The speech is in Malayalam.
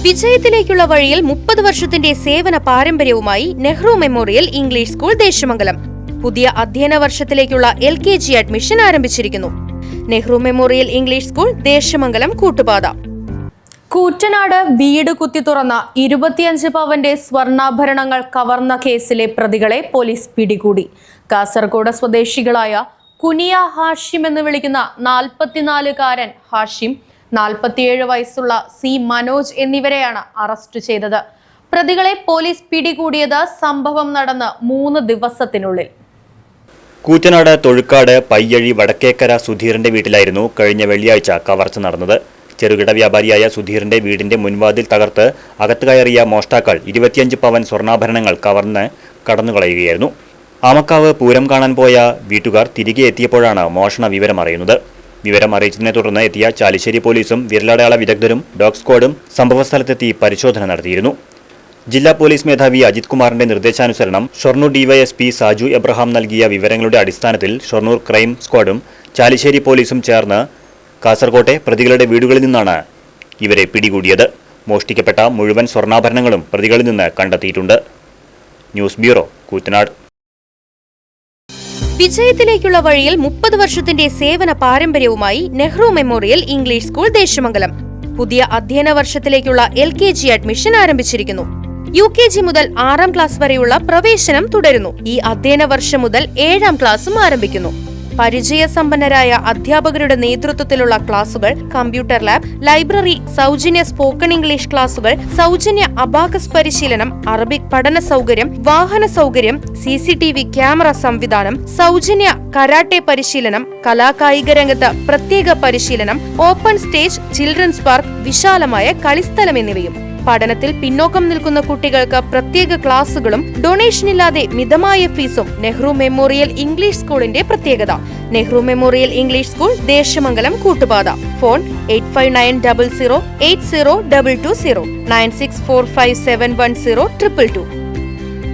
വിജയത്തിലേക്കുള്ള വഴിയിൽ 30 വർഷത്തിന്റെ സേവന പാരമ്പര്യവുമായി Nehru memorial English school Desamangalam പുതിയ അധ്യയന വർഷത്തിലേക്കുള്ള LKG അഡ്മിഷൻ ആരംഭിച്ചിരിക്കുന്നു. Nehru memorial English school Desamangalam Koottupatha. Koottanad വീട് കുത്തി തുറന്ന 25 പവന്റെ സ്വർണ്ണാഭരണങ്ങൾ കവർന്ന കേസിലെ പ്രതികളെ പോലീസ് പിടികൂടി. കാസർഗോഡ് സ്വദേശികളായ കുനിയ ഹാഷിം എന്ന് വിളിക്കുന്ന 44-കാരൻ ഹാഷിം, 47 വയസ്സുള്ള സി മനോജ് എന്നിവരെയാണ് അറസ്റ്റ് ചെയ്തത്. പ്രതികളെ പോലീസ് പിടികൂടിയത് സംഭവം നടന്ന് 3 ദിവസത്തിനുള്ളിൽ. കൂറ്റനാട് തൊഴുക്കാട് പയ്യഴി വടക്കേക്കര സുധീറിന്റെ വീട്ടിലായിരുന്നു കഴിഞ്ഞ വെള്ളിയാഴ്ച കവർച്ച നടന്നത്. ചെറുകിട വ്യാപാരിയായ സുധീറിന്റെ വീടിന്റെ മുൻവാതിൽ തകർത്ത് അകത്ത് കയറിയ മോഷ്ടാക്കൾ 25 പവൻ സ്വർണ്ണാഭരണങ്ങൾ കവർന്ന് കടന്നുകളയുകയായിരുന്നു. ആമക്കാവ് പൂരം കാണാൻ പോയ വീട്ടുകാർ തിരികെ എത്തിയപ്പോഴാണ് മോഷണ വിവരം അറിയുന്നത്. വിവരം അറിയിച്ചതിനെ തുടർന്ന് എത്തിയ ചാലിശ്ശേരി പോലീസും വിരലടയാള വിദഗ്ധരും ഡോഗ് സ്ക്വാഡും സംഭവസ്ഥലത്തെത്തി പരിശോധന നടത്തിയിരുന്നു. ജില്ലാ പോലീസ് മേധാവി അജിത് കുമാറിന്റെ നിർദ്ദേശാനുസരണം ഷൊർണൂർ ഡിവൈഎസ്പി സാജു എബ്രഹാം നൽകിയ വിവരങ്ങളുടെ അടിസ്ഥാനത്തിൽ ഷൊർണൂർ ക്രൈം സ്ക്വാഡും ചാലിശ്ശേരി പോലീസും ചേർന്ന് കാസർകോട്ടെ പ്രതികളുടെ വീടുകളിൽ നിന്നാണ് ഇവരെ പിടികൂടിയത്. മോഷ്ടിക്കപ്പെട്ട മുഴുവൻ സ്വർണ്ണാഭരണങ്ങളും പ്രതികളിൽ നിന്ന് കണ്ടെത്തിയിട്ടുണ്ട്. News bureau, Koottanad. വിജയത്തിലേക്കുള്ള വഴിയിൽ 30 വർഷത്തിന്റെ സേവന പാരമ്പര്യവുമായി Nehru memorial English school Desamangalam പുതിയ അധ്യയന വർഷത്തിലേക്കുള്ള LKG അഡ്മിഷൻ ആരംഭിച്ചിരിക്കുന്നു. UKG മുതൽ 6ാം ക്ലാസ് വരെയുള്ള പ്രവേശനം തുടരുന്നു. ഈ അധ്യയന വർഷം മുതൽ 7ാം ക്ലാസും ആരംഭിക്കുന്നു. പരിചയസമ്പന്നരായ അധ്യാപകരുടെ നേതൃത്വത്തിലുള്ള ക്ലാസുകൾ, കമ്പ്യൂട്ടർ ലാബ്, ലൈബ്രറി, സൗജന്യ സ്പോക്കൺ ഇംഗ്ലീഷ് ക്ലാസുകൾ, സൗജന്യ അബാക്കസ് പരിശീലനം, അറബിക് പഠന സൗകര്യം, വാഹന സൗകര്യം, CCTV ക്യാമറ സംവിധാനം, സൗജന്യ കരാട്ടെ പരിശീലനം, കലാകായിക രംഗത്ത് പ്രത്യേക പരിശീലനം, ഓപ്പൺ സ്റ്റേജ്, ചിൽഡ്രൻസ് പാർക്ക്, വിശാലമായ കളിസ്ഥലം എന്നിവയും. പഠനത്തിൽ പിന്നോക്കം നിൽക്കുന്ന കുട്ടികൾക്ക് പ്രത്യേക ക്ലാസുകളും ഡൊണേഷനില്ലാതെ മിതമായ ഫീസും നെഹ്റു മെമ്മോറിയൽ ഇംഗ്ലീഷ് സ്കൂളിന്റെ പ്രത്യേകത. Nehru memorial English school Desamangalam Koottupatha. Phone 8590080220 9645710222.